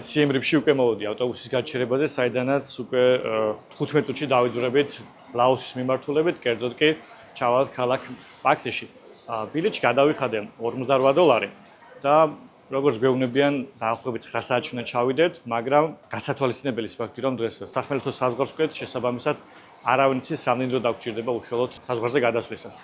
აი Siem Reap-ში უკვე მოვედი ავტობუსის გაჩერებაზე, საიდანაც უკვე 15 წუთში დავიძვრებით ლაოსის მიმართულებით, კერძოდ კი ჩავალთ ქალაქ პაქსიში. ბილეთში გადავიხადე $48 და როგორც გვეუბნებიან, დაახლოებით 9 საათში უნდა ჩავიდეთ, მაგრამ გასათვალისწინებელი ის ფაქტი, რომ დღეს სახმელეთო საზღვარს ვკვეთ, შესაბამისად არავინ იცის რამდენი დრო დაგვჭირდება უშუალოდ საზღვარზე გადასვლისას.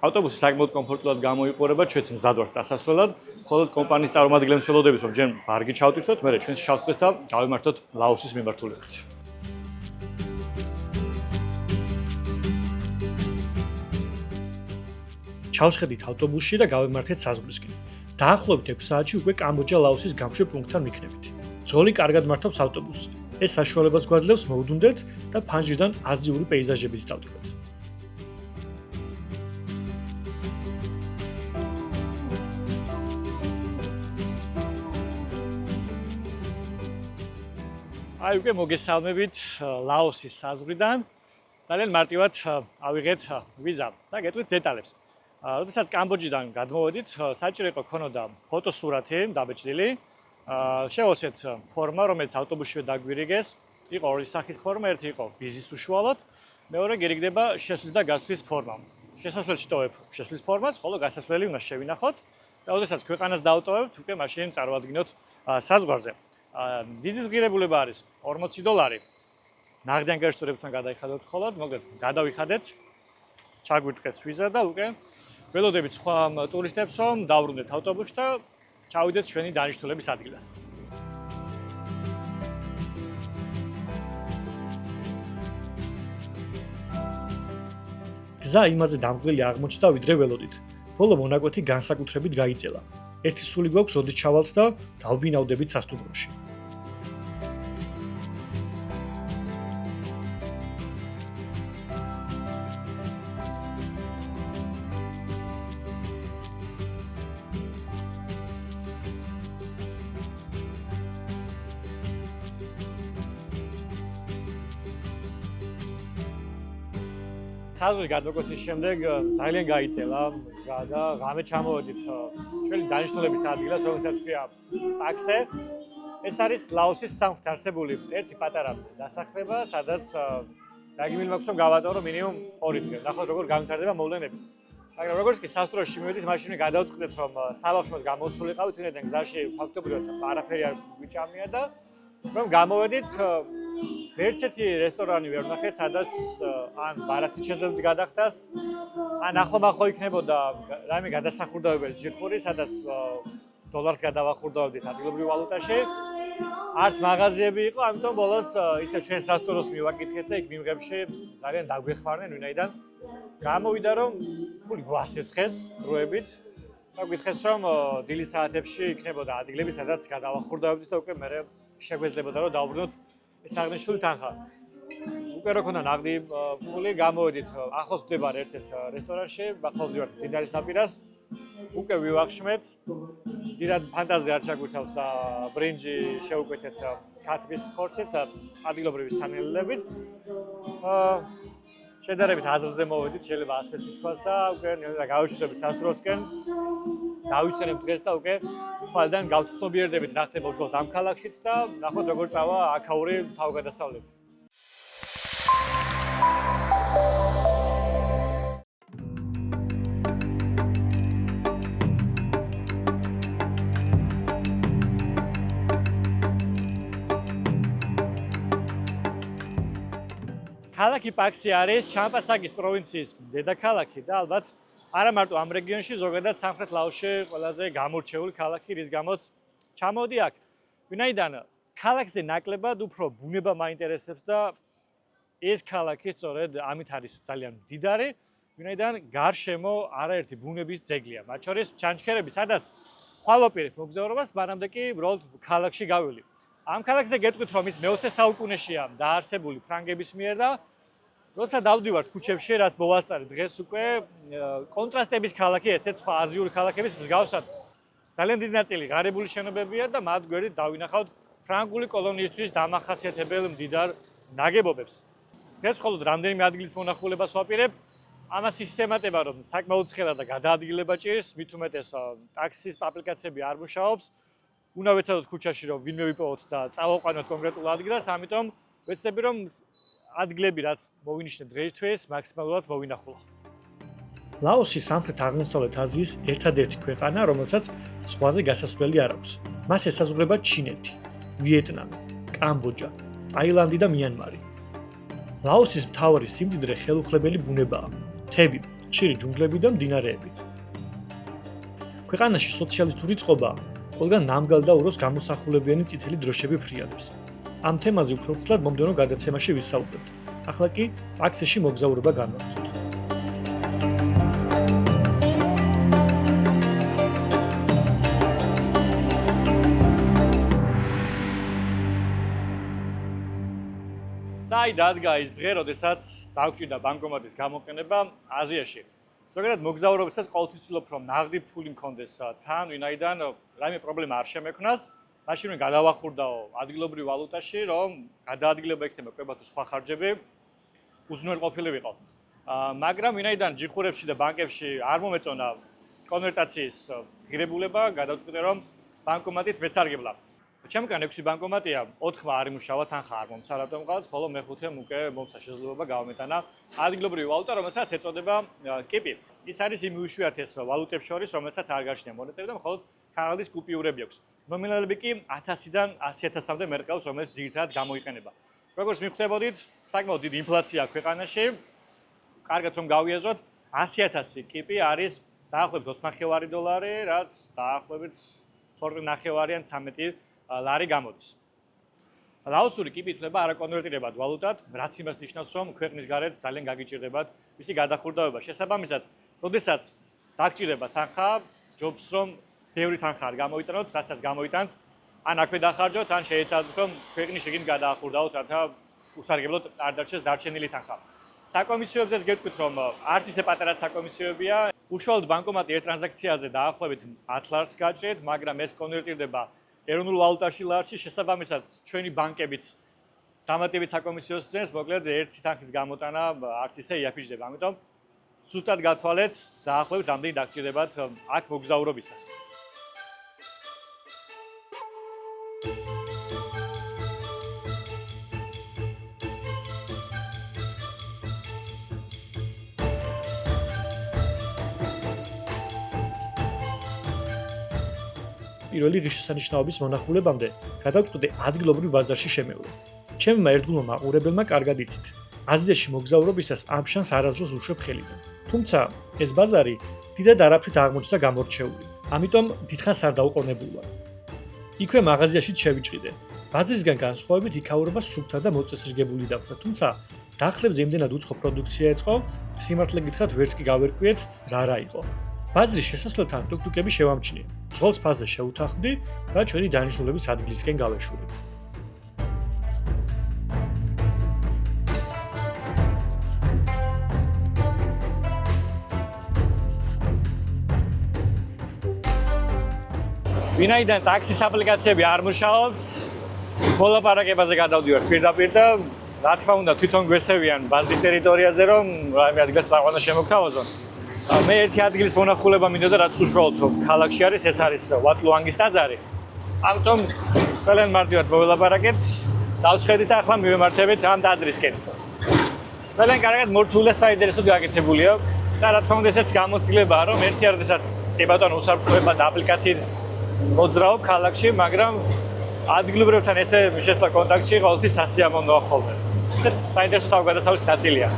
ავტობუსი საკმაოდ კომფორტულად გამოიყურება, ჩვენც მზად ვართ წასასვლელად, მხოლოდ კომპანიის წარმომადგენლებს ველოდებით, რომ ჯერ ბარგი ჩავტვირთოთ, მერე ჩვენს ჩავსვლით და გავიმართოთ ლაოსის მიმართულებით. ჩავსხედით ავტობუსში და გავიმართეთ საზღვრისკენ. დაახლოებით 6 საათში უკვე კამბოჯა-ლაოსის გამშვებ პუნქტთან ვიქნებით. ძღოლი კარგად მართავს ავტობუსს. ეს საშუალებას გვაძლევს მოვუდუნდეთ და ფანჯრიდან აზიური პეიზაჟებით დავტოვოთ. აი უკვე მოგესალმებით ლაოსის საზღვრიდან. ძალიან მარტივად ავიღეთ ვიზა და გეტყვით დეტალებს. როდესაც კამბოჯიდან გადმოვედით, საჭირო იყო ქონოდა ფოტოსურათი დაბეჭდილი. შევოსეთ ფორმა, რომელიც ავტობუსშივე დაგვირიგეს. იყო ორი სახის ფორმა, ერთი იყო ვიზის უშუალოდ, მეორე გირიგდება შესვლის და გასვლის ფორმა. შესასვლელში ტოვებ შესვლის ფორმას, ხოლო გასასვლელი უნდა შევინახოთ და როდესაც ქვეყანას დავტოვებთ, უკვე მაშინ წარვადგინოთ საზღვარზე. ვიზის ღირებულება არის $40. ნაღდიან გაშორებთან გადაიხადოთ ხოლოდ, მოკლედ გადავიხადეთ, ჩაგვირთყეს ვიზა და უკვე ველოდებით სხვა ტურისტებს, რომ დავბრუნდეთ ავტობუსში და ჩავიდეთ ჩვენი დანიშნულების ადგილას. გზა იმაზე დამღლელი აღმოჩნდა, ვიდრე ველოდით. ბოლო მონაკვეთი განსაკუთრებით გაიწელა. ერთი სული გვაქვს, როდის ჩავალთ და დავბინავდებით სასტუმროში. საზღვრის გადმოკვეთის შემდეგ ძალიან გაიწელა და ღამე ჩამოვედით ჩვენი დანიშნულების ადგილას, რომელსაც ქვია პაქსე. ეს არის ლაოსის სამხრეთ არსებული ერთი პატარა დასახლება, სადაც დაგიმილ მაქვს რომ გავატარო მინიმუმ 2 დღე. ნახოთ როგორ განვითარდება მოვლენები. მაგრამ როგორც კი სასტუმროში მივედით, მაშინ გადავწყვიტეთ რომ საბავშვოდ გამოსულიყავით, ვინაიდან გზაში ფაქტობრივად არაფერი არ გვიჭამია და რომ გამოვედით ვერცერთი რესტორანი ვერ ვნახეთ, სადაც ან ბარათი შეძლებთ გადახდას, ან ახლომახლო იქნებოდა რაიმე გადასახურდავებელი ჯიხური, სადაც დოლარს გადავახურდავდით ადგილობრივ ვალუტაში. არც მაღაზიები იყო, ამიტომ ბოლოს ისე ჩვენ სასტუმროს მივაკითხეთ და იქ მიმღებში ძალიან დაგვეხმარნენ, ვინაიდან გამოვიდა რომ ფული გვასესხეს დროებით და გითხეს რომ დილის საათებში იქნებოდა ადგილები, სადაც გადავახურდავდით და უკვე მერე შეგვეძლებოდა რომ დავბრუნოთ ეს აღნიშნული თანხა. უკვე რო ქონდა ნაღდი ფული, გამოვედით ახლოს მდებარე ერთ-ერთ რესტორანში, ახლოს ვივართ მდინარის ნაპირას. უკვე ვივახშმეთ. დიდად ფანტაზია არ ჩაგვირთავს და ბრინჯი შევუკვეთეთ ქათმის ხორცით და ადგილობრივი სანელებით. შედარებით აზრზე მოვედით, შეიძლება ასეც ითქვას და უკვე გავიშვებით სასტუმროსკენ. დავისვენებთ დღეს და უკვე ხვალიდან გავცნობიერდებით რა ხდება უშუალოდ ამ ქალაქშიც და ნახოთ როგორ წავა აქაური თავგადასავლები. ქალაქი პაქსი არის ჩამპასაკის პროვინციის დედაქალაქი და ალბათ არა მარტო ამ რეგიონში, ზოგადად სამხრეთ ლაოსში ყველაზე გამორჩეული ქალაქი, რის გამოც ჩამოვდი აქ. ვინაიდან ქალაქზე ნაკლებად უფრო ბუნება მაინტერესებს და ეს ქალაქი სწორედ ამით არის ძალიან მდიდარი, ვინაიდან გარშემო არაერთი ბუნების ძეგლია. მათ შორის ჩანჩქერები, სადაც ხვალოპირებ მოგზაურობას, მანამდე კი უბრალოდ ქალაქში გავილი. ამ ქალაქზე გეტყვით, რომ ის მე-20 საუკუნეშია დაარსებული ფრანგების მიერ და როცა დავდივართ ქუჩებში, რაც მოვასწარეთ დღეს უკვე კონტრასტების ქალაქი, ესეც სხვა აზიური ქალაქების მსგავსად. ძალიან დიდი ნაწილი ღარიბული შენობებია და მათ გვერდით დავინახავთ ფრანგული კოლონიისთვის დამახასიათებელ მდიდარ ნაგებობებს. დღეს მხოლოდ რამდენიმე ადგილის მონახულებას ვაპირებ. ამას ის ემატება, რომ საკმაოდ ცხელა და გადაადგილება ჭირს, მით უმეტეს ტაქსის აპლიკაციები არ მუშაობს. უნდა ვეცადოთ ქუჩაში რომ ვინმე ვიპოვოთ და წავაყვანოთ კონკრეტულ ადგილას, ამიტომ ვეცდები რომ ადგილები რაც მოვინიშნეთ დღეისთვის მაქსიმალურად მოვინახულო. ლაოსი სამხრეთ-აღმოსავლეთ აზიის ერთადერთი ქვეყანა, რომელსაც ზღვაზე გასასვლელი არ აქვს. მას ესაზღვრება ჩინეთი, ვიეტნამი, კამბოჯა, ტაილანდი და მიანმარი. ლაოსის მთავარი სიმდიდრე ხელუხლებელი ბუნებაა, მთები, ხშირი ჯუნგლები და მდინარეები. ქვეყანაში სოციალისტური წყობაა, ყველგან ნამგალ და უროს გამოსახულებიანი წითელი დროშები ფრიალებს. ამ თემაზე უფრო ცლად მომდევნო გადაცემაში ვისაუბრებთ. ახლა კი ტაქსიში მოგზაურობა განვაგრძოთ. აი დადგა ის დღე, როდესაც დაგვჭირდა ბანკომატის გამოყენება აზიაში. ზოგადად მოგზაურობისას ყოველთვის ვცდილობ რომ ნაღდი ფული მქონდეს თან, ვინაიდან რაიმე პრობლემა არ შემექმნას, მაშინ რომ გადავახურდაო ადგილობრივ ვალუტაში, რომ გადაადგილება იქნება კვება თუ სხვა ხარჯები უზრუნველყოფილი ვიყო. მაგრამ ვინაიდან ჯიხურებში და ბანკებში არ მომეწონა კონვერტაციის ღირებულება, გადავწყვიტე რომ ბანკომატით ვესარგებლა. ჩემგან 6 ბანკომატია, 4 არ იმუშავა, თანხა არ მომცა რატომ ყავს, ხოლო მე-5 უკვე მომცა შესაძლებლობა გავამეტანა ადგილობრივი ვალუტა, რომელსაც ეწოდება კიპი. ის არის იმ უშვიათეს ვალუტებს შორის, რომელსაც არ გააჩნია მონეტები და მხოლოდ ქაღალდის კუპიურები აქვს. ნომინალები კი 1000-დან 100.000-მდე მერყევს, რომელიც ძირითადად გამოიყენება. როგორც მიხვდებოდით, საკმაოდ დიდი ინფლაცია ქვეყანაში. კარგად რომ გავიაზროთ, 100.000 კიპი არის დაახლოებით $4.5, რაც დაახლოებით 2.5-ან 13 ლარი გამოდის. ლაოსური კიპი ითვლება არაკონვერტირებად ვალუტად, რაც იმას ნიშნავს, რომ ქვეყნის გარეთ ძალიან გაგიჭირდებათ მისი გადახურდაობა. შესაბამისად, როდესაც დაგჭირდება თანხა, ჯობს რომ ბევრი თანხა არ გამოიტანოთ, რასაც გამოიტანთ, ან აქვე დახარჯოთ, ან შეეცადოთ, რომ ქვეყნის შიგნით გადაახურდაოთ, რათა უსარგებლოდ არ დარჩეს დარჩენილი თანხა. საკომისიოებზეც გეტყვით, რომ არც ისე პატარა საკომისიოებია. უშუალოდ ბანკომატი ერთ ტრანზაქციაზე დაახლოებით 10 ლარს გაჭრით, მაგრამ ეს კონვერტირდება ეროვნულ ვალუტაში ლარში, შესაბამისად ჩვენი ბანკებიც დამატებით საკომისიოს ძენს, მოკლედ ერთი თანხის გამოტანა არც ისე იაფიჭდება. ამიტომ სუსტად გათვალეთ, დაახლოებით რამდენი დაგჭირდებათ აქ მოგზაურობისას. პირველი ღირსშესანიშნაობის მონახულებამდე გადავწყვიტე ადგილობრივ ბაზარში შემევლო. ჩემმა ერთგულმა მაყურებელმა კარგად იცით. აზიაში მოგზაურობისას ამ შანსს არასდროს უშვებ ხელიდან. თუმცა ეს ბაზარი დიდად არაფრით აღმოჩნდა გამორჩეული. ამიტომ დიდხანს არ დაუყოვნებულ ვარ. იქვე მაღაზიაშიც შევიჭრიდე. ბაზრისგან განსხვავებით იქაურობა სუფთა და მოწესრიგებული დახვდა. თუმცა დახლებზე იმდენად უცხო პროდუქცია ეწყო, სიმართლე გითხრათ ვერც კი გავერკვიეთ რა იყო. ბაზრის შესასვლელთან ტუკტუკები შევამჩნიე. ძღოლს ფაზზე შევუთანხმდი და ჩვენი დანიშნულების ადგილისკენ გავეშურები. ვინაიდან ტაქსის აპლიკაციები არ მუშაობს, მოლაპარაკებაზე გადავდივარ პირდაპირ და რა თქმა უნდა თვითონ გვესევიან ბაზრის ტერიტორიაზე, რომ რაიმე ადგილას წაყვანა შემოგთავაზონ. მე ერთი ადგილის მონახულება მინდოდა, რაც უშუალოდ ქალაქში არის, ეს არის ვატლუანგის ტაძარი. ამიტომ ყველან მარტივად მოველაპარაკეთ, დავსხედით და ახლა მივემართებით ამ ტაძრისკენ. ყველან კარგად მორთულია, საინტერესოდ გაკეთებულია და რა თქმა უნდა ესეც გამოცდილებაა, რომ ერთი არ როდესაც კი ბატონო უსაფრთხოება და აპლიკაციით მოძრაობ ქალაქში, მაგრამ ადგილობრივთან ესე შესვლა კონტაქტში ყოველთვის სასიამოვნოა ხოლმე. ესეც საინტერესო თავგადასავლის ნაწილია.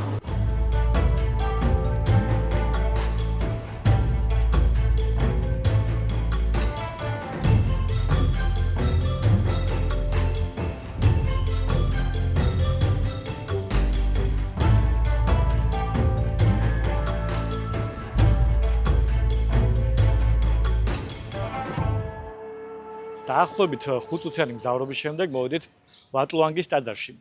დაახლოებით 5 წუთიანი მგზავრობის შემდეგ მოვედით ვატლუანგის ტაძარში.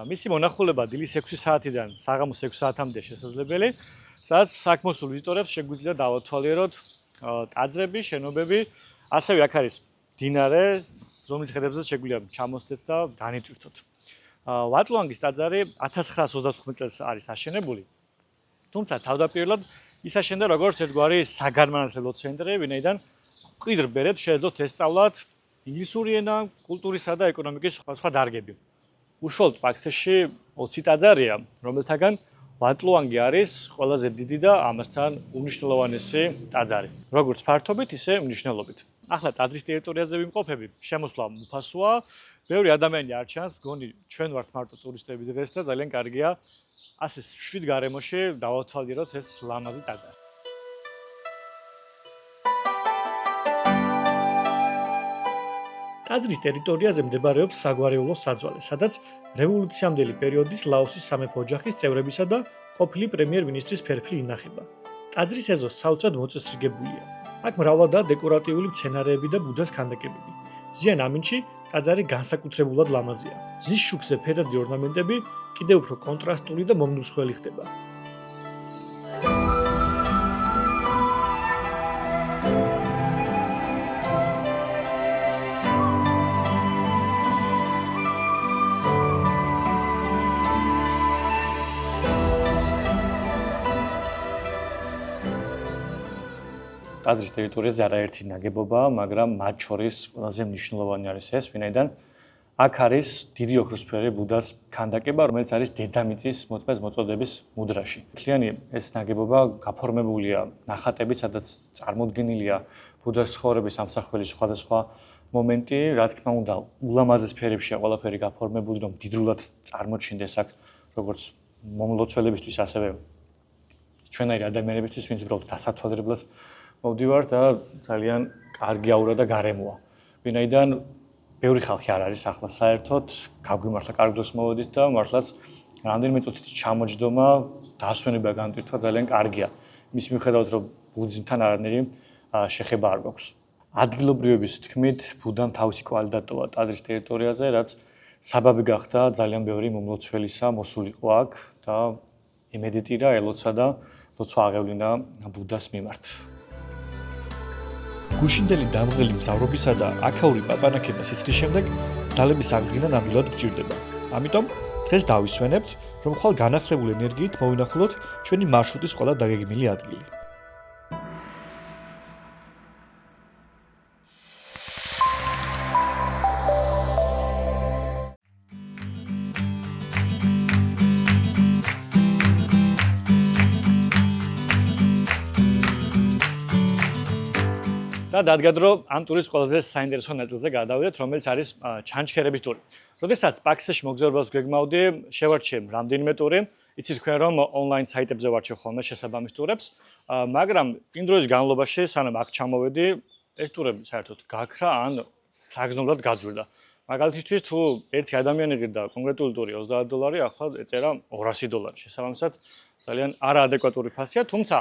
მისი მონახულება დილის 6 საათიდან საღამოს 6 საათამდე შესაძლებელი, სადაც საქმოსულ ვიზიტორებს შეგვიძლია დავათვალიეროთ ტაძრები, შენობები, ასევე აქ არის მდინარე, რომლის ხედებზეც შეგვიძლია ჩამოსდეთ და განიტვირთოთ. ვატლუანგის ტაძარი 1925 წელს არის აშენებული. თუმცა თავდაპირველად ის აშენდა როგორც ერთგვარი საგანმანათლებლო ცენტრი, ვინაიდან მკვიდრ ბერებს შეეძლოთ ესწავლათ ინგლისური ენა, კულტურისა და ეკონომიკის სხვა დარგები. უშუალოდ პაქსეში 20 ტაძარია, რომელთაგან ვატლუანგი არის ყველაზე დიდი და ამასთან უნიშნელოვანესი ტაძარი. როგორც ფართობით, ისე მნიშვნელობით. ახლა ტაძრის ტერიტორიაზე ვიმყოფები, შემოსვლა უფასოა, ბევრი ადამიანი არ ჩანს, მგონი ჩვენ ვართ მარტო ტურისტები დღეს და ძალიან კარგია ასე შვიდ გარემოში დავათვალიეროთ ეს ლამაზი ტაძარი. ტაძრის ტერიტორიაზე მდებარეობს საგვარეულო საძვალე, სადაც რევოლუციამდელი პერიოდის ლაოსის სამეფო ოჯახის წევრებისა და ყოფილი პრემიერ-მინისტრის ფერფლი ინახება. ტაძრის ეზო საოცრად მოწესრიგებულია. აქ მრავლადაა დეკორატიული მცენარეები და ბუდას ქანდაკებები. ზიან ამინჩი ტაძარი განსაკუთრებულად ლამაზია. ზის შუქზე ფერადი ორნამენტები კიდევ უფრო კონტრასტული და მომნუსხველი ხდება. ტაძრის ტერიტორიაზე არაერთი ნაგებობაა, მაგრამ მათ შორის ყველაზე მნიშვნელოვანი არის ეს, ვინაიდან აქ არის დიდი ოქროსფერი ბუდას ქანდაკება, რომელიც არის დედამიწის მოწმეს მოწოდების მუდრაში. მთლიანი ეს ნაგებობა გაფორმებულია ნახატებით, სადაც წარმოდგენილია ბუდას ცხოვრების ამსახველი სხვადასხვა მომენტი, რა თქმა უნდა, ულამაზეს ფერებშია ყველაფერი გაფორმებული, რომ დიდრულად წარმოჩინდეს აქ როგორც მომლოცველებისთვის, ასევე ჩვენაირი ადამიანებისთვის, ვინც უბრალოდ დასათვალიერებლად მოვდივარ და ძალიან კარგი აურა და გარემოა. ვინაიდან ბევრი ხალხი არ არის ახლა საერთოდ, გაგვიმართლა კარგ დროს მოვედით და მართლაც რამდენიმე წუთით ჩამოჯდომა, დასვენება განტვირთვა ძალიან კარგია. მის მიუხედავად რომ ბუდიზმთან არანაირი შეხება არ გვაქვს. ადგილობრივების თქმით, ბუდამ თავისი კვალი დატოვა ტაძრის ტერიტორიაზე, რაც საბაბი გახდა ძალიან ბევრი მომლოცველისა მოსულიყო აქ და იმედიტირა ელოცა და ლოცვა აღევლინა ბუდას მიმართ. გუშინდელი დამღლელი მგზავრობისა და აქაური პაპანაკება სიცხის შემდეგ ძალების აღდგენა ნამდვილად გჭირდება. ამიტომ დღეს დავისვენებთ, რომ ხვალ განახლებულ ენერგიით მოვინახულოთ ჩვენი მარშრუტის ყველა დაგეგმილი ადგილი. და დადგა რომ ამ ტურის ყველაზე საინტერესო ნაწილზე გადავიდეთ, რომელიც არის ჩანჩქერების ტური. როდესაც პაქსეში მოგზაურობას გეგმავდი, შევარჩიე რამდენიმე ტური. იცით თქვენ რომ ონლაინ საიტებზე ვარჩევ ხოლმე შესაბამის ტურებს, მაგრამ იმ დროის განმავლობაში, სანამ აქ ჩამოვედი, ეს ტურები საერთოდ გაქრა ან საგრძნობლად გაძვირდა. მაგალითისთვის თუ ერთი ადამიანი ღირდა კონკრეტული ტური $30, ახლა ეწერა $200. შესაბამისად, ძალიან არაადეკვატური ფასია, თუმცა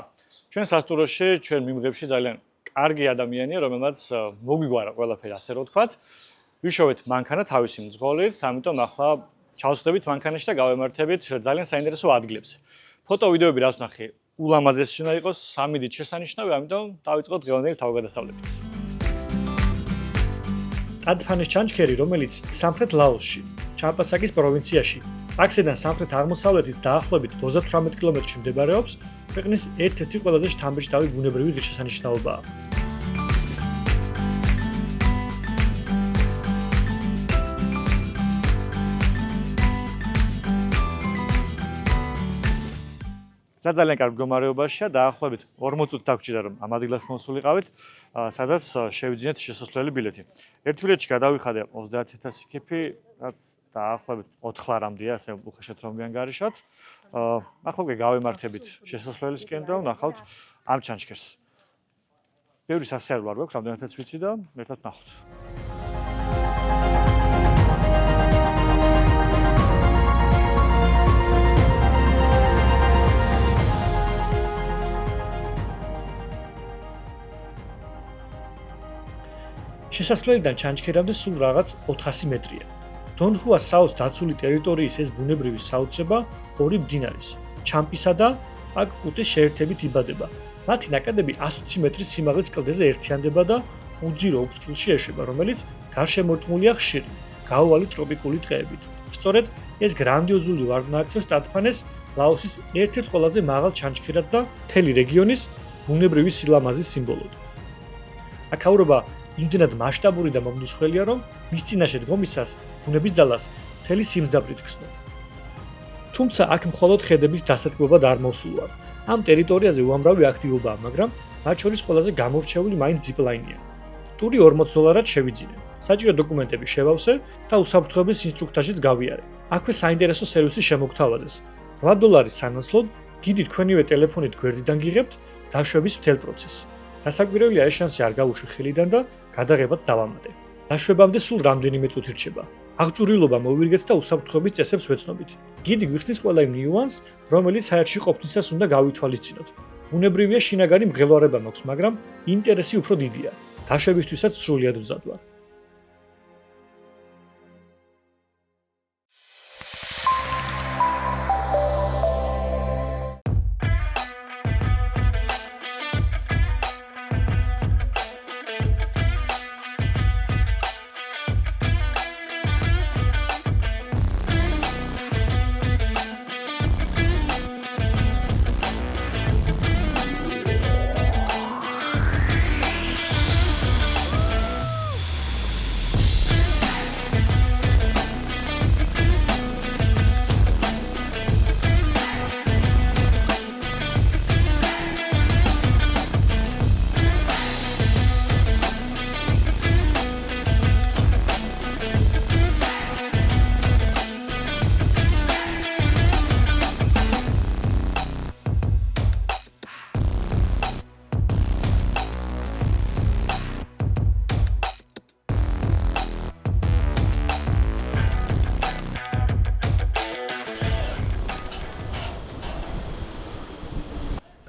ჩვენ სასტუმროში, ჩვენ მიმღებში ძალიან კარგი ადამიანია, რომელმაც მოგვიგვარა ყველაფერი, ასე რომ ვთქვათ. ვიშოვეთ მანქანა თავისი მძღოლით, ამიტომ ახლა ჩავსვდებით მანქანაში და გავემართებით ძალიან საინტერესო ადგილებზე. ფოტო ვიდეოები რაც ვნახე, ულამაზესი უნდა იყოს, სამი დიდ შესანიშნავი, ამიტომ დავიწყოთ დღევანდელი თავგადასავლებით. ტადფანის ჩანჩქერი, რომელიც სამხრეთ ლაოსში, ჩამპასაკის პროვინციაში, პაქსედან სამხრეთ-აღმოსავლეთით დაახლოებით 38 კილომეტრში მდებარეობს, ქვეყნის ერთ-ერთი ყველაზე შთამბეჭდავი ბუნებრივი ღირსშესანიშნაობაა. ძალიან კარგ მდგომარეობაშია, დაახლოებით 40 წუთი დაგჭირდა რომ ამ ადგილას მოსულიყავით, სადაც შევიძინეთ შესასვლელი ბილეთი. ერთ ბილეთში გადავიხადე 30,000 იქიფი, რაც დაახლოებით 4 ლარამდეა, ასე უხეშად რომ ვიანგარიშოთ. ახლა გავემართებით შესასვლელისკენ და ვნახავთ ამ ჩანჩქერს. ბევრი სასიარულო არ გვაქვს, რამდენადაც ვიცი და ერთად ვნახოთ. შესასვლელიდან ჩანჩქერამდე სულ რაღაც 400 მეტრია. დონჰუა საუს დაცული ტერიტორიის ეს ბუნებრივი საოცრება ორი მდინარის, ჩამპისა და პაკ-კუტის შეერთებით იბადება. მათი ნაკადები 120 მეტრის სიმაღლის კლდეზე ერთიანდება და უძირო უფსკრულში ეშვება, რომელიც გარშემორტყმულია ხშირი, გაუვალი ტროპიკული ტყეებით. სწორედ ეს გრანდიოზული ვარდნა აქცევს ტადფანეს ლაოსის ერთ-ერთ ყველაზე მაღალ ჩანჩქერად და მთელი რეგიონის ბუნებრივი სილამაზის სიმბოლოდ. აქაურობა იმდენად მასშტაბური და მომდუხველია, რომ მის წინაშე დგომისას ბუნების ძალას მთელი სიმძაფრით გრძნო. თუმცა აქ მხოლოდ ხედების დასადგმობა არ მოსულა. ამ ტერიტორიაზე უამრავი აქტივობაა, მაგრამ მათ შორის ყველაზე გამორჩეული მაინც ზიპლაინია. ტური $40 შევიძინე. საჭირო დოკუმენტები შევავსე და უსაფრთხოების ინსტრუქტაჟიც გავიარე. აქვე საინტერესო სერვისი შემოგთავაზეს. $8 სანაცვლოდ გიდი თქვენივე ტელეფონით გვერდიდან გიღებთ დაშვების მთელ პროცესს. დასაკვირველია ეს შანსი არ გავუშვი ხელიდან და გადაღებაც დავამატე. დაშვებამდე სულ რამდენიმე წუთი რჩება. აღჭურვილობა მოვირგეთ და უსაფრთხოების წესებს ვეცნობით. გიდი გვიხსნის ყველა იმ ნიუანსს, რომელიც საერთში ყოფნისას უნდა გავითვალისწინოთ. ბუნებრივია შინაგანი მღელვარება მაქვს, მაგრამ ინტერესი უფრო დიდია. დაშვებისთვისაც სრულიად მზად ვარ.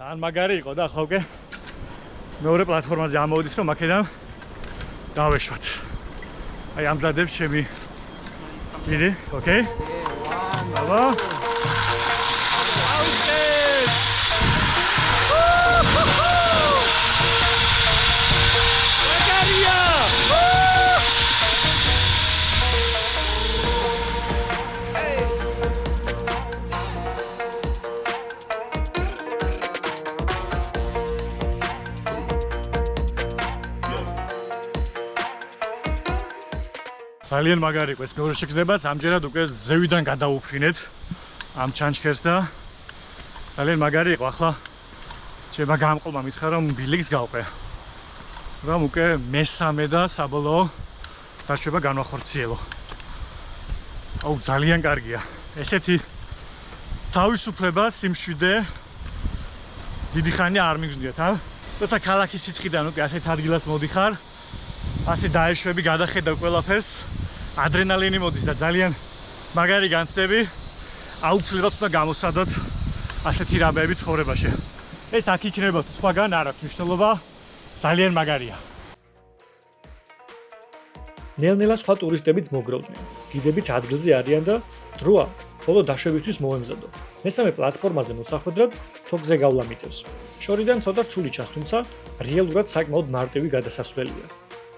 ძალიან მაგარი იყო და ახლა უკვე მეორე პლატფორმაზე ამოვიდით, რომ აქედან დავეშვათ. აი ამზადებს ჩემი გიდი, ოკეი? აბა. ძალიან მაგარი იყო ეს მეორე შეგრძნებაც, ამჯერად უკვე ზევიდან გადაუფრინეთ ამ ჩანჩქერს და ძალიან მაგარი იყო. ახლა ჩემმა გამყოლმა მითხრა, რომ ბილიკს გავყე. რომ უკვე მესამე და საბოლოო დაშვება განვახორციელო. აუ ძალიან კარგია. ესეთი თავისუფლება, სიმშვიდე დიდი ხანი არ მიგზნიათ, როცა ქალაქის სიცხიდან უკვე ასეთ ადგილას მოდიხარ, ასე დაეშვები, გადახედავ ყველაფერს. ადრენალინი მოდის და ძალიან მაგარი განცდები. აუცილებლად უნდა გამოსადოთ ასეთი რამეები ცხოვრებაში. ეს აქ იქნება თუ სხვაგან არ აქვს მნიშვნელობა, ძალიან მაგარია. ნელ-ნელა სხვა ტურისტებიც მოგროვდნენ. გიდებიც ადგილზე არიან და დროა ბოლო დაშვებისთვის მოემზადო. მესამე პლატფორმაზე მოსახვედრად თოქზე გავლა მიწევს. შორიდან ცოტა რთული ჩანს, თუმცა რეალურად საკმაოდ მარტივი გადასასვლელია.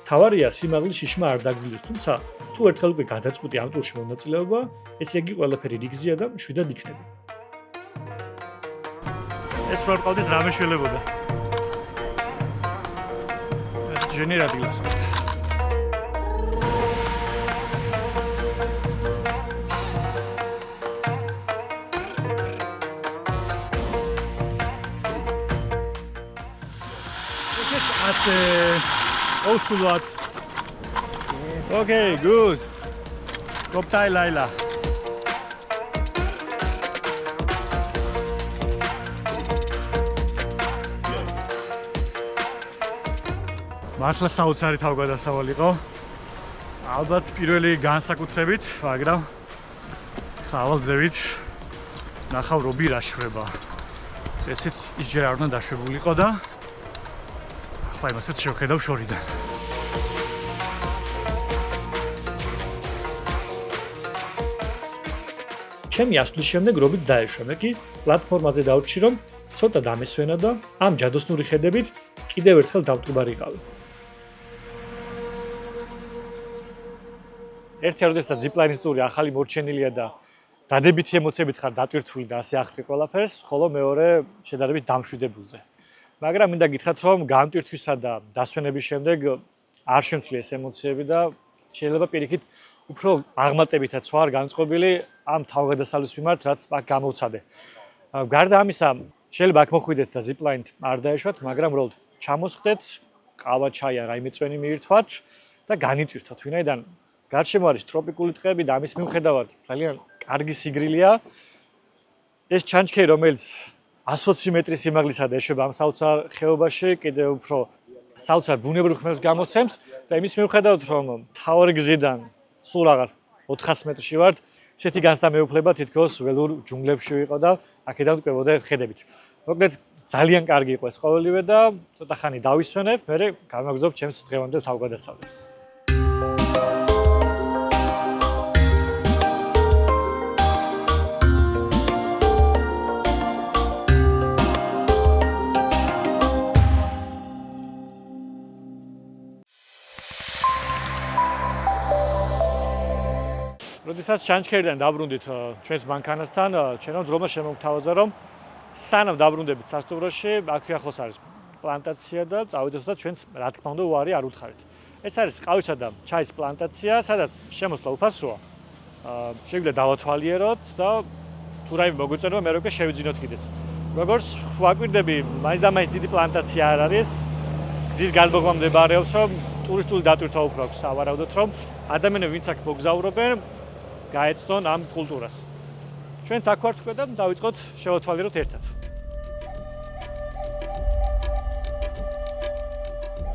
თავარია სიმაღლის შიშმა არ დაგძლივს, თუმცა თუ ერთხელ უკვე გადაწყვიტე ამ ტურში მონაწილეობა, ესე იგი ყველაფერი რიგზია და მშვიდად იქნება. ეს რა ყავდეს რამე შველებოდა. ეს ჯენერატიულს. Also what? Okay, good. Koptai Laila. მართლა საოცარი თავგადასავალი იყო. ალბათ პირველი განსაკუთრებით, მაგრამ ხავალ ზევით ნახავ რობი რაშვება. წესით ისჯერ არ უნდა დაშვებულიყო და ახლა იმასაც შევხედავ შორიდან. ჩემი ასვლის შემდეგ რობიც დაეშვა, მე კი პლატფორმაზე დავრჩი, რომ ცოტა დამესვენა და ამ ჯადოსნური ხედებით კიდევ ერთხელ დავტკბარიყავი. ერთ-ერთი როდესაც ზიპლაინის ტური ახალი მორჩენილია და დადებითი ემოციებით ხარ დატვირთული და ასე აღწი ყველაფერს, ხოლო მეორე შედარებით დამშვიდებულზე. მაგრამ მინდა გითხრათ, რომ გამტვირთვისა და დასვენების შემდეგ არ შემცვლი ეს ემოციები და შეიძლება პირიქით უფრო აღმატებითაც ვარ განწყობილი ამ თავგადასავლის მიმართ, რაც აქ გამოვცადე. გარდა ამისა, შეიძლება აქ მოხვიდეთ და ზიპლაინით არ დაეშვათ, მაგრამ უბრალოდ ჩამოსხდეთ, ყავა, ჩაი ან რაიმე წვენი მიირთვათ და განიწვირთოთ, ვინაიდან გარშემო არის ტროპიკული ტყეები და ამის მიუხედავად ძალიან კარგი სიგრილია. ეს ჩანჩქერი, რომელიც 120 მეტრის სიმაღლისაა და ეშვება ამ საოცარ ხეობაში, კიდევ უფრო საოცარ ბუნებრივ ხმებს გამოსცემს და იმის მიუხედავად, რომ მთავარი გზიდან სულ რაღაც 400 მეტრში ვართ, ესეთი განსამეუფლება თითქოს ველურ ჯუნგლებში ვიყო და აქედან ვკვებოდე ხედებით. მოკლედ ძალიან კარგი იყო ეს ყოველივე და ცოტა ხანი დავისვენებ, მერე გავაგზავნებ ჩემს დღევანდელ თავგადასავლებს. როდესაც ჩანჩქერიდან დაბრუნდით ჩვენს მანქანასთან, ჩვენო ძღოლმა შემოგთავაზა, რომ სანამ დაბრუნდებით სასტუმროში, აქ ახლოს არის პლანტაცია და წავიდეთ და ჩვენს რა თქმა უნდა უარი არ უთხარით. ეს არის ყავისა და ჩაის პლანტაცია, სადაც შემოსვლა უფასოა. შეგვიძლია დავათვალიეროთ და თუ რაიმე მოგვეწონება, მე უკვე შევიძინოთ კიდეც. როგორც ვაკვირდები, მაინც და მაინც დიდი პლანტაცია არ არის. გზის განბოღმა მდებარეობს, რომ ტურისტული დატვირთვა უფრო აქვს, სავარაუდოდ, რომ ადამიანები ვინც აქ მოგზაურობენ, გაეცნონ ამ კულტურას. ჩვენც აქ ვართ და დავიწყოთ შევათვალიეროთ ერთად.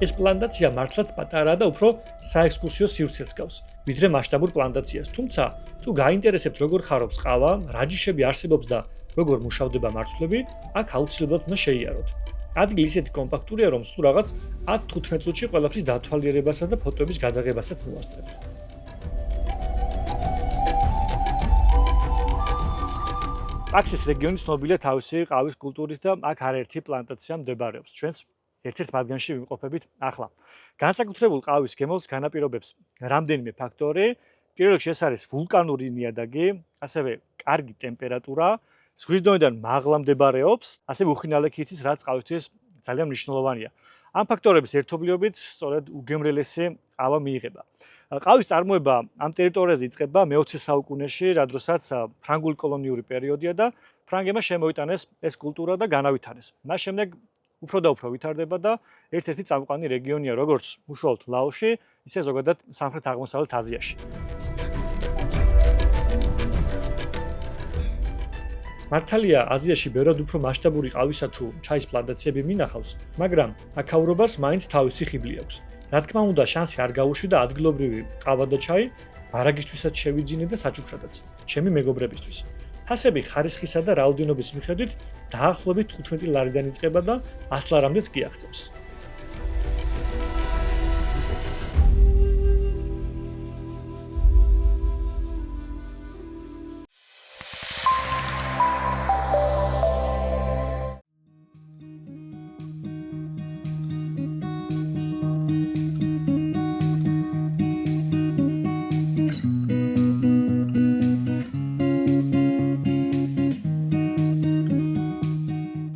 ეს პლანტაცია მართლაც პატარაა და უფრო საექსკურსიო სივრცეს გავს, ვიდრე მასშტაბურ პლანტაციას. თუმცა, თუ გაინტერესებთ როგორ ხარობს ყავა, რა ჯიშები არსებობს და როგორ მუშავდება მარცვლები, აქ აუცილებლად უნდა შეიაროთ. ადგილი ისეთი კომპაქტურია, რომ სულ რაღაც 10-15 წუთში ყველაფრის დათვალიერებასა და ფოტოების გადაღებასაც მოასწრებთ. აქსის რეგიონი ცნობილია თავისი ყავის კულტურით და აქ არაერთი პლანტაცია მდებარეობს. ჩვენც ერთ-ერთ მათგანში ვიმყოფებით ახლა. განსაკუთრებულ ყავის გემოს განაპირობებს რამდენიმე ფაქტორი. პირველ რიგში ეს არის ვულკანური ნიადაგი, ასევე კარგი ტემპერატურა, ზღვის დონიდან მაღლა მდებარეობს, ასევე უხინალე ქიცის, რაც ყავისთვის ძალიან მნიშვნელოვანია. ამ ფაქტორების ერთობლიობით სწორედ უგემრელესი ყავა მიიღება. ყავის წარმოება ამ ტერიტორიაზე იწყება მე-20 საუკუნეში, რა დროსაც ფრანგული კოლონიური პერიოდია და ფრანგებმა შემოიტანეს ეს კულტურა და განავითარეს. მას შემდეგ უფრო და უფრო ვითარდება და ერთ-ერთი წამყვანი რეგიონია როგორც უშუალოდ ლაოსში, ისე ზოგადად სამხრეთ-აღმოსავლეთ აზიაში. მართალია, აზიაში ბევრად უფრო მასშტაბური ყავისა თუ ჩაის პლანტაციები მინახავს, მაგრამ აქაურობას მაინც თავისი ხიბლი აქვს. რა თქმა უნდა, შანსი არ გაუშვი და ადგილობრივი ყავა და ჩაი მარაგისთვისაც შევიძინე და საჩუქრადაც, ჩემი მეგობრებისთვის. ფასები ხარისხისა და რაოდენობის მიხედვით დაახლოებით 15 ლარიდან იწყება და 100 ლარამდეც კი აღწევს.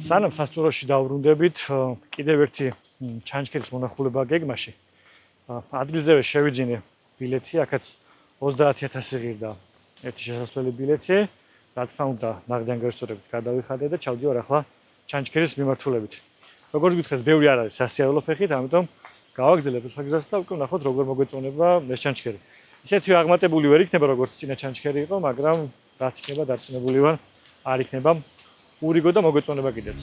სანამ სასტუმროში დავბრუნდებით, კიდევ ერთი ჩანჩქერის მონახულება გეგმაში. ადგილზევე შევიძინე ბილეთი, აქაც 30000 ღირდა ერთი შესასვლელი ბილეთი. რა თქმა უნდა, ნაღდიან გასწორებით გადავიხადე და ჩავდივარ ახლა ჩანჩქერის მიმართულებით. როგორც გითხეს, ბევრი არ არის სასიარულო ფეხით, ამიტომ გავაგრძელებ ეს გზას და უკვე ნახოთ როგორ მოგვეწონება ეს ჩანჩქერი. ისეთი აღმატებული ვერ იქნება როგორც წინა ჩანჩქერი იყო, მაგრამ რაც იქნება დარწმუნებული ვარ, არ იქნება ურიგო და მოგვეწონება კიდეც.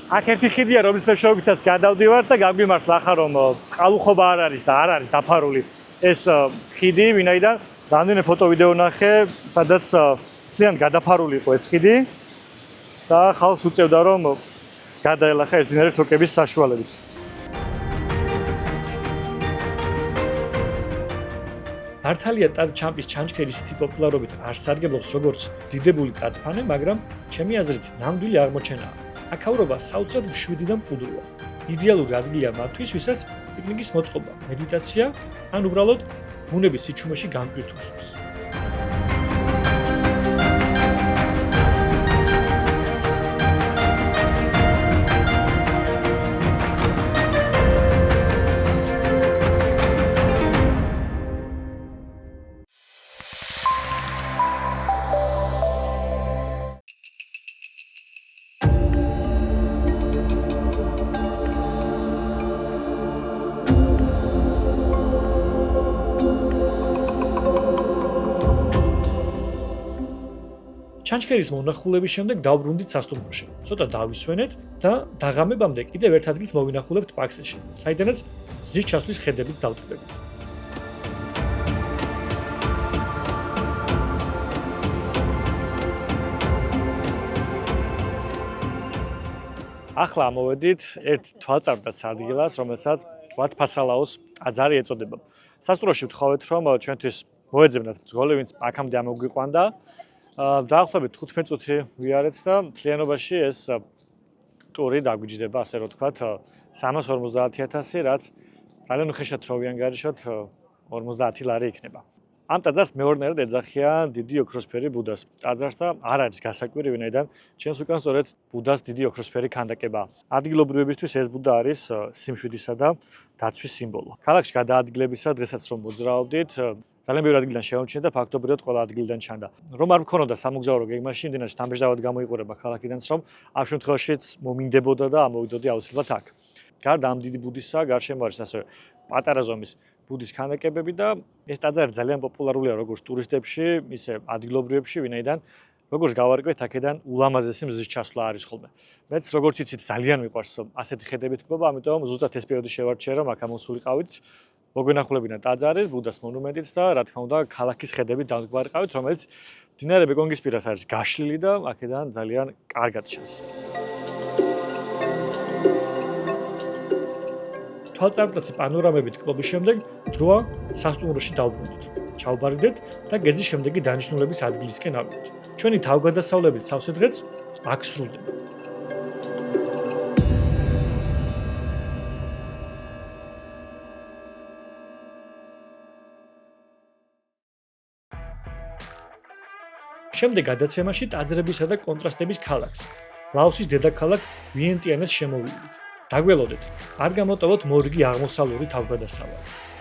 აქ ერთი ხიდია, რომლის მეშვეობითაც გადავდივარ და გაგვიმართლა ახლა რომ წყალუხობა არ არის და არ არის დაფარული ეს ხიდი, ვინაიდან რამდენიმე ფოტო ვიდეო ნახე, სადაც ძალიან გადაფარული იყო ეს ხიდი და ხალხს უწევდა რომ გადაელახა ეს მდინარე თოკების საშუალებით. მართალია ტად-ჩამპის ჩანჩქერი ისეთი პოპულარობით არ სარგებლობს როგორც დიდებული ტად-ფანე, მაგრამ ჩემი აზრით ნამდვილი აღმოჩენაა. აქაურობა საოცრად მშვიდი და მყუდროა. იდეალური ადგილია მათთვის, ვისაც პიკნიკის მოწყობა, მედიტაცია ან უბრალოდ ბუნების სიჩუმეში განკვირთვა სურს. ჩანჩქერის მონახულების შემდეგ დავბრუნდით სასტუმროში. ცოტა დავისვენეთ და დაღამებამდე კიდევ ერთ ადგილს მოვინახულებთ პაქსეში, საიდანაც ზის ჩასვლის ხედებით დავტკბებით. ახლა მოვედით ერთ თვალწარმტაც ადგილას, რომელსაც ვატ-ფასალაუს ტაძარი ეწოდება. სასტუმროში ვთხოვეთ, რომ ჩვენთვის მოეძებნათ მძღოლი, ვინც აქამდე ამოგვიყვანდა. დაახლოებით 15 წუთი ვიარეთ და მთლიანობაში ეს ტური დაგვიჯდება, ასე რომ ვთქვათ, 350.000, რაც ძალიან უხეშად რო ვიანგარიშოთ 50 ლარი იქნება. ამ ტაძარს მეორნაირად ეძახიან დიდი ოქროსფერი ბუდას. ტაძარს და არ არის გასაკვირი, ვინაიდან ჩემს უკან სწორედ ბუდას დიდი ოქროსფერი ქანდაკება. ადგილობრივებისთვის ეს ბუდა არის სიმშვიდისა და დაცვის სიმბოლო. ქალაქში გადაადგილებისა დღესაც რომ მოძრაობდით, ძალიან ბევრი ადგილიდან შევამჩნიეთ და ფაქტობრივად ყველა ადგილიდან ჩანდა. რომ არ მქონოდა სამოგზაურო გეგმაში, იმდენად თამბეჭდავად გამოიყურება ქალაქიდანაც, რომ ამ შემთხვევაშიც მომინდებოდა და ამოვიდოდი აუცილებლად აქ. გარდა ამ დიდი ბუდისა, გარშემო არის ასევე პატარა ზომის ბუდის ქანდაკებები და ეს ტაძარი ძალიან პოპულარულია როგორც ტურისტებში, ისე ადგილობრივებში, ვინაიდან როგორც გავარკვიეთ, აქედან ულამაზესი მზის ჩასვლა არის ხოლმე. მეც როგორც იცით, ძალიან მიყვარს ასეთი ხედებით გქობა, ამიტომ ზუსტად ეს პერიოდი შევარჩიე, რომ აქ ამოსულიყავით. მოგვენახულებინა ტაძარის, ბუდას მონუმენტიც და რა თქმა უნდა, ქალაქის ხედებით დავგვარყავით, რომელიც მდინარე ბეკონგის პირას არის გაშლილი და აქედან ძალიან კარგად ჩანს. თვალწარმტაცი პანორამებით კლობის შემდეგ დროა სასტუმროში დავბრუნდით. ჩავბარიდეთ და გეზის შემდეგი დანიშნულების ადგილისკენ ავიდით. ჩვენი თავგადასავლებით სავსე დღეც აქ სრულდება. შემდეგ გადაცემაში ტაძრებისა და კონტრასტების ქალაქს, ლაოსის დედაქალაქ ვიენტიანეს შემოვიდით. დაგველოდეთ, არ გამოტოვოთ მორიგი აღმოსავლური თავგადასავალი.